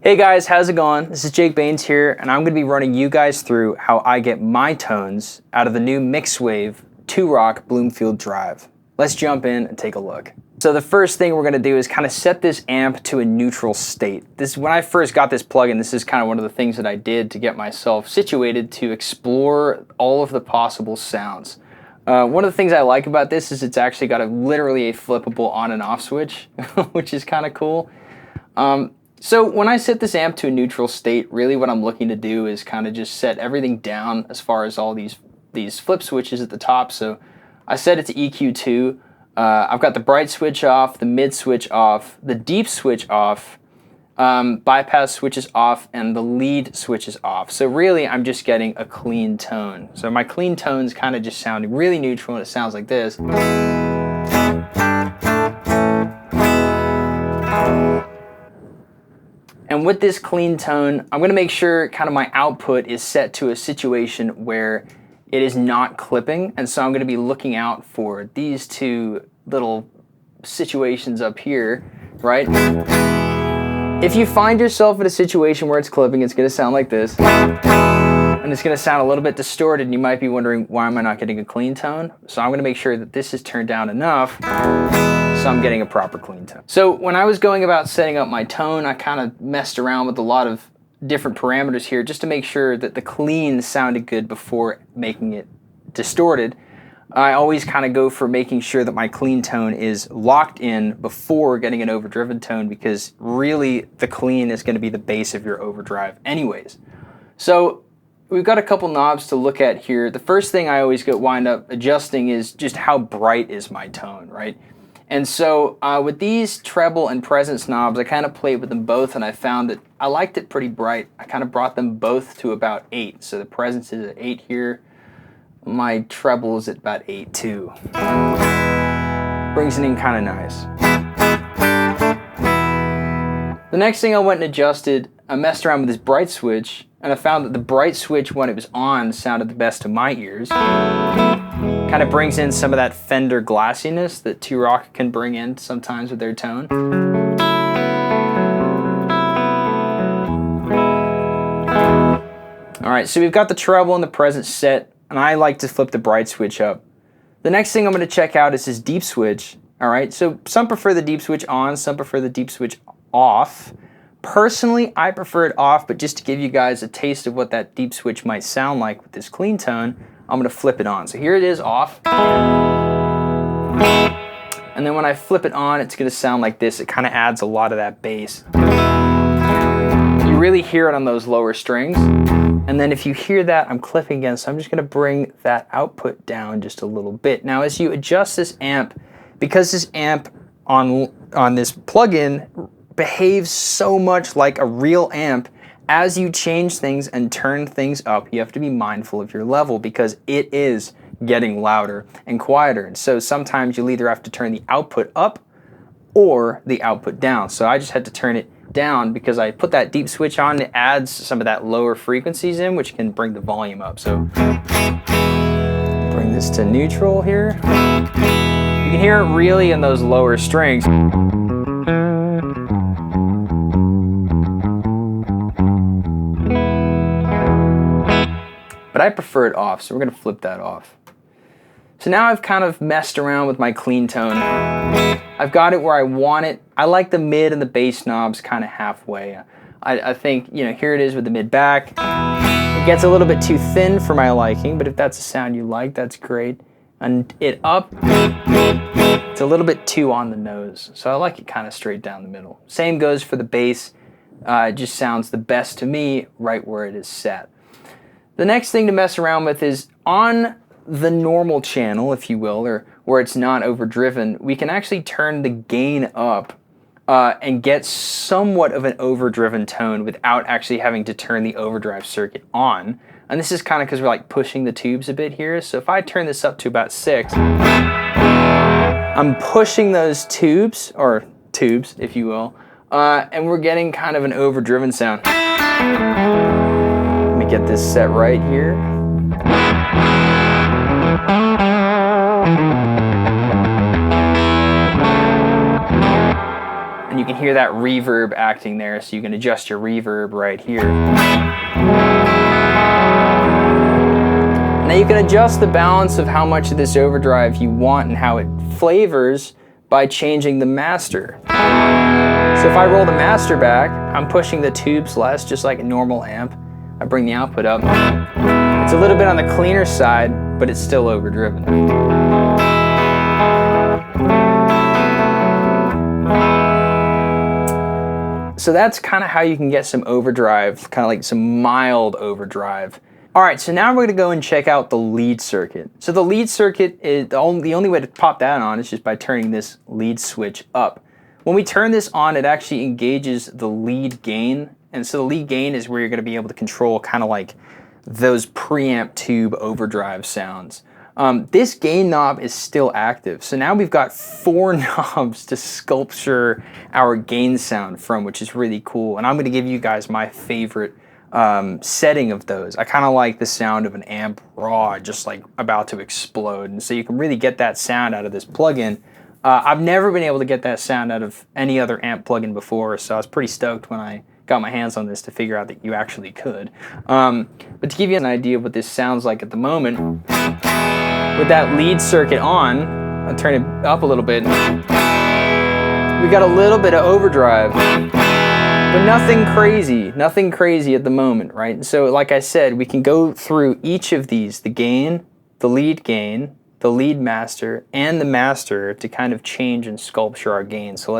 Hey guys, how's it going? This is Jake Baynes here, and I'm going to be running you guys through how I get my tones out of the new MixWave Two Rock Bloomfield Drive. Let's jump in and take a look. So the first thing we're going to do is kind of set this amp to a neutral state. When I first got this plugin, this is kind of one of the things that I did to get myself situated to explore all of the possible sounds. One of the things I like about this is it's actually got literally a flippable on and off switch, which is kind of cool. So when I set this amp to a neutral state, really what I'm looking to do is kind of just set everything down as far as all these flip switches at the top. So I set it to EQ2. I've got the bright switch off, the mid switch off, the deep switch off, bypass switches off, and the lead switches off. So really I'm just getting a clean tone. So my clean tone's kind of just sounding really neutral, and it sounds like this. And with this clean tone, I'm going to make sure kind of my output is set to a situation where it is not clipping. And so I'm going to be looking out for these two little situations up here, right? If you find yourself in a situation where it's clipping, it's going to sound like this. And it's going to sound a little bit distorted, and you might be wondering, why am I not getting a clean tone? So I'm going to make sure that this is turned down enough so I'm getting a proper clean tone. So when I was going about setting up my tone, I kind of messed around with a lot of different parameters here just to make sure that the clean sounded good before making it distorted. I always kind of go for making sure that my clean tone is locked in before getting an overdriven tone, because really the clean is going to be the base of your overdrive anyways. So we've got a couple knobs to look at here. The first thing I always wind up adjusting is just how bright is my tone, right? And so with these treble and presence knobs, I kind of played with them both, and I found that I liked it pretty bright. I kind of brought them both to about 8. So the presence is at 8 here. My treble is at about 8 too. Brings it in kind of nice. The next thing I went and adjusted, I messed around with this bright switch, and I found that the bright switch when it was on sounded the best to my ears. Kind of brings in some of that Fender glassiness that Two Rock can bring in sometimes with their tone. Alright, so we've got the treble and the presence set, and I like to flip the bright switch up. The next thing I'm going to check out is this deep switch. Alright, so some prefer the deep switch on, some prefer the deep switch off. Personally, I prefer it off, but just to give you guys a taste of what that deep switch might sound like with this clean tone, I'm going to flip it on. So here it is off. And then when I flip it on, it's going to sound like this. It kind of adds a lot of that bass. You really hear it on those lower strings. And then if you hear that, I'm clipping again, so I'm just going to bring that output down just a little bit. Now as you adjust this amp, because this amp on this plugin behaves so much like a real amp, as you change things and turn things up, you have to be mindful of your level, because it is getting louder and quieter. And so sometimes you'll either have to turn the output up or the output down. So I just had to turn it down because I put that deep switch on. It adds some of that lower frequencies in, which can bring the volume up. So bring this to neutral here. You can hear it really in those lower strings. But I prefer it off, so we're going to flip that off. So now I've kind of messed around with my clean tone. I've got it where I want it. I like the mid and the bass knobs kind of halfway. I think, you know, here it is with the mid back. It gets a little bit too thin for my liking, but if that's a sound you like, that's great. And it up, it's a little bit too on the nose. So I like it kind of straight down the middle. Same goes for the bass. It just sounds the best to me right where it is set. The next thing to mess around with is on the normal channel, if you will, or where it's not overdriven, we can actually turn the gain up and get somewhat of an overdriven tone without actually having to turn the overdrive circuit on. And this is kind of because we're like pushing the tubes a bit here. So if I turn this up to about 6, I'm pushing those tubes, or tubes, if you will, and we're getting kind of an overdriven sound. Let me get this set right here. And you can hear that reverb acting there, so you can adjust your reverb right here. Now you can adjust the balance of how much of this overdrive you want and how it flavors by changing the master. So if I roll the master back, I'm pushing the tubes less, just like a normal amp. I bring the output up. It's a little bit on the cleaner side, but it's still overdriven. So that's kind of how you can get some overdrive, kind of like some mild overdrive. All right, so now we're going to go and check out the lead circuit. So the lead circuit, is the only way to pop that on is just by turning this lead switch up. When we turn this on, it actually engages the lead gain. And so the lead gain is where you're going to be able to control kind of like those preamp tube overdrive sounds. This gain knob is still active. So now we've got 4 knobs to sculpture our gain sound from, which is really cool. And I'm going to give you guys my favorite setting of those. I kind of like the sound of an amp raw, just like about to explode. And so you can really get that sound out of this plugin. I've never been able to get that sound out of any other amp plugin before, so I was pretty stoked when I got my hands on this to figure out that you actually could. But to give you an idea of what this sounds like at the moment, with that lead circuit on, I'll turn it up a little bit. We got a little bit of overdrive, but nothing crazy at the moment, right? And so like I said, we can go through each of these, the gain, the lead master, and the master to kind of change and sculpture our gain. So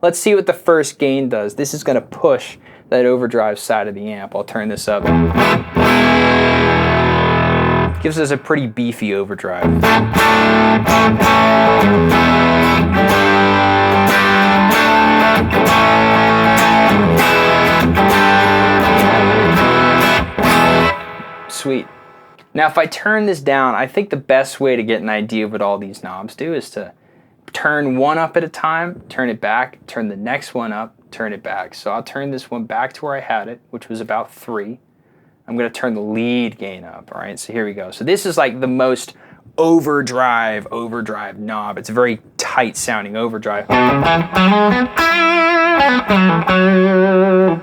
let's see what the first gain does. This is going to push that overdrive side of the amp. I'll turn this up. Gives us a pretty beefy overdrive. Sweet. Now if I turn this down, I think the best way to get an idea of what all these knobs do is to turn one up at a time, turn it back, turn the next one up, turn it back. So I'll turn this one back to where I had it, which was about 3. I'm going to turn the lead gain up, all right? So here we go. So this is like the most overdrive knob. It's a very tight sounding overdrive.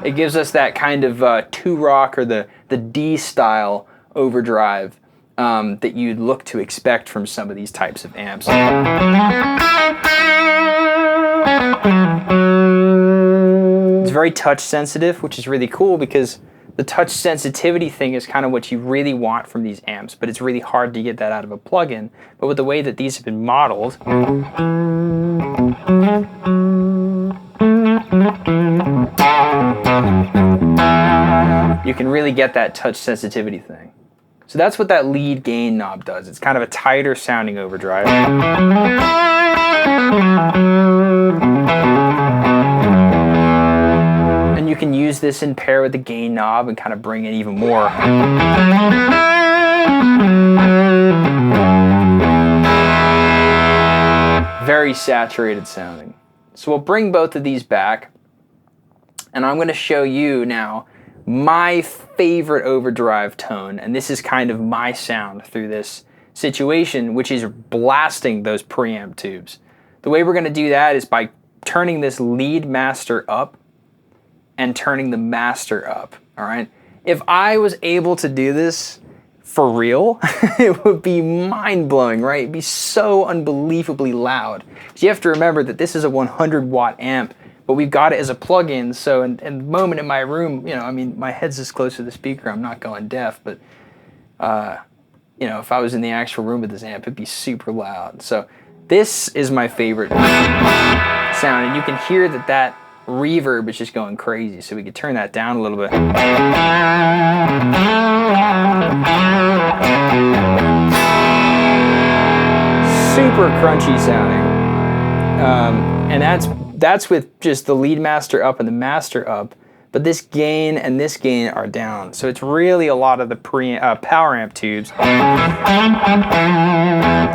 It gives us that kind of Two Rock or the D style overdrive that you'd look to expect from some of these types of amps. It's very touch sensitive, which is really cool because the touch sensitivity thing is kind of what you really want from these amps, but it's really hard to get that out of a plugin. But with the way that these have been modeled, you can really get that touch sensitivity thing. So that's what that lead gain knob does. It's kind of a tighter sounding overdrive. And you can use this in pair with the gain knob and kind of bring in even more. Very saturated sounding. So we'll bring both of these back, and I'm going to show you now my favorite overdrive tone, and this is kind of my sound through this situation, which is blasting those preamp tubes. The way we're going to do that is by turning this lead master up and turning the master up, all right? If I was able to do this for real, it would be mind-blowing, right? It'd be so unbelievably loud. So you have to remember that this is a 100-watt amp, but we've got it as a plug-in, so in the moment in my room, you know, I mean, my head's this close to the speaker, I'm not going deaf, but, you know, if I was in the actual room with this amp, it'd be super loud. So this is my favorite sound, and you can hear that that reverb is just going crazy, so we could turn that down a little bit. Super crunchy sounding, and that's with just the lead master up and the master up, but this gain and this gain are down, so it's really a lot of the power amp tubes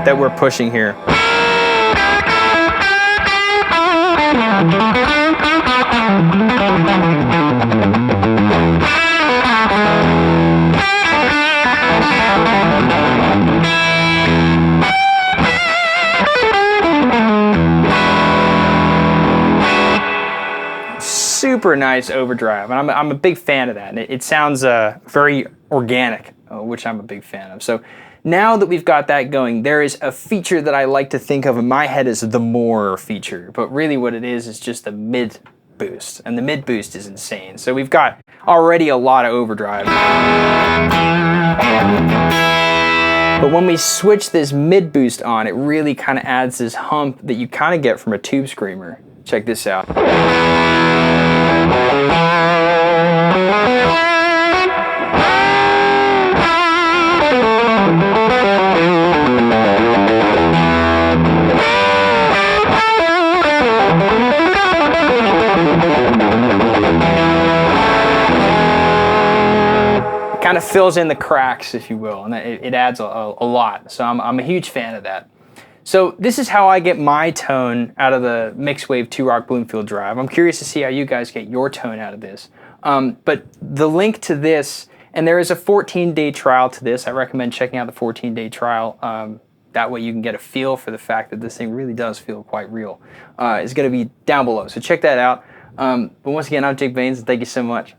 that we're pushing here. super nice overdrive, and I'm a big fan of that. And it sounds very organic, which I'm a big fan of. So now that we've got that going, there is a feature that I like to think of in my head as the more feature, but really what it is just the mid boost, and the mid boost is insane. So we've got already a lot of overdrive. But when we switch this mid boost on, it really kind of adds this hump that you kind of get from a tube screamer. Check this out. Kind of fills in the cracks, if you will, and it adds a lot. So I'm a huge fan of that. So this is how I get my tone out of the MixWave Two Rock Bloomfield Drive. I'm curious to see how you guys get your tone out of this. But the link to this, and there is a 14-day trial to this. I recommend checking out the 14-day trial. That way you can get a feel for the fact that this thing really does feel quite real. It's going to be down below, so check that out. But once again, I'm Jake Baynes, and thank you so much.